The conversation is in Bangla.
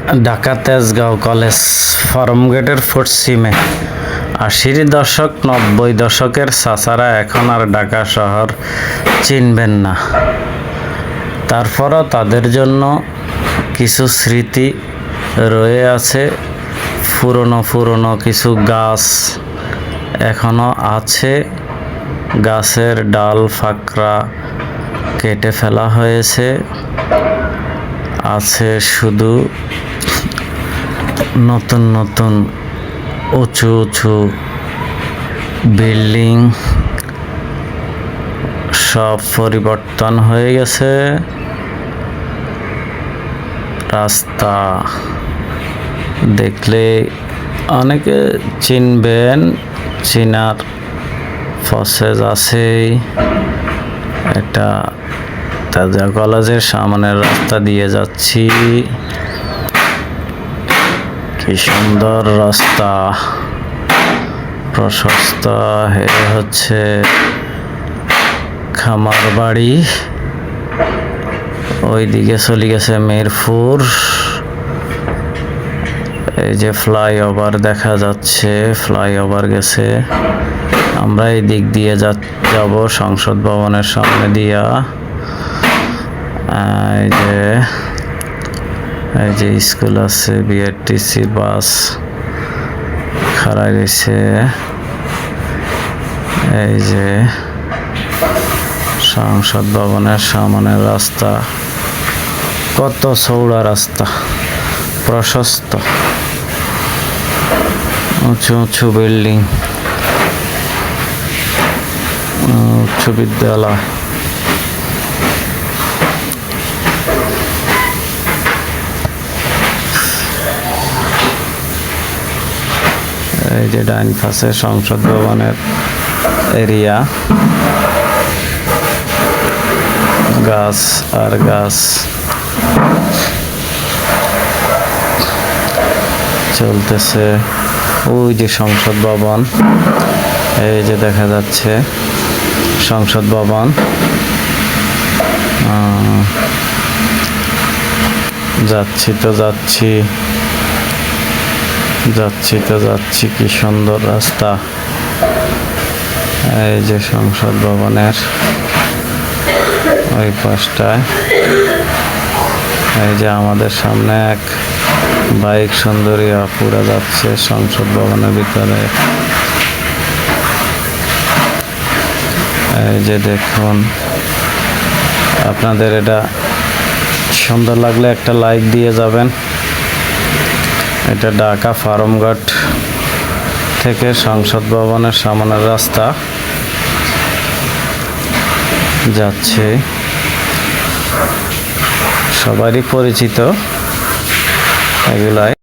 ঢাকা তেজগাঁও কলেজ ফার্মগেটের পশ্চিমে ৮০ দশক ৯০ দশকের চাচারা এখন আর ঢাকা শহর চিনবেন না। তারপরও তাদের জন্য কিছু স্মৃতি রয়ে আছে। পুরনো কিছু গাছ এখনো আছে, গাছের ডাল ফাকড়া কেটে ফেলা হয়েছে। আছে শুধু নতুন উঁচু বিল্ডিং, সব পরিবর্তন হয়ে গেছে। রাস্তা দেখলে অনেকে চিনবেন, চিনার প্রসেস আছেই। এটা তেজগাঁও কলেজের সামনের রাস্তা দিয়ে যাচ্ছি। কি সুন্দর রাস্তা, প্রশস্ত। হচ্ছে খামার বাড়ি, ওইদিকে চলে গেছে মিরপুর। এই যে ফ্লাইওভার দেখা যাচ্ছে, ফ্লাইওভার গেছে। আমরা এই দিক দিয়ে যাব সংসদ ভবনের সামনে দিয়া। এই যে স্কুল আছে, বিআরটিসি বাস খাড়া রয়েছে। এই যে সংসদ ভবনের সামনের রাস্তা, কত চওড়া রাস্তা, প্রশস্ত, উঁচু বিল্ডিং, উচ্চ বিদ্যালয়। এই যে ডাইন পাশে সংসদ ভবনের এরিয়া, গাছ আর গাছ চলতেছে। ওই যে সংসদ ভবন, এই যে দেখা যাচ্ছে সংসদ ভবন। যাচ্ছি কি সুন্দর রাস্তা। এই যে সংসদ ভবনের ওই পাশটায়, এই যে আমাদের সামনে এক বাইক সুন্দরী আপুরা যাচ্ছে সংসদ ভবনের ভিতরে। এই যে দেখুন, আপনাদের এটা সুন্দর লাগলে একটা লাইক দিয়ে যাবেন। এটা ঢাকা ফার্মগেট থেকে সংসদ ভবনের সামনের রাস্তা যাচ্ছে, সবারই পরিচিত এগুলাই।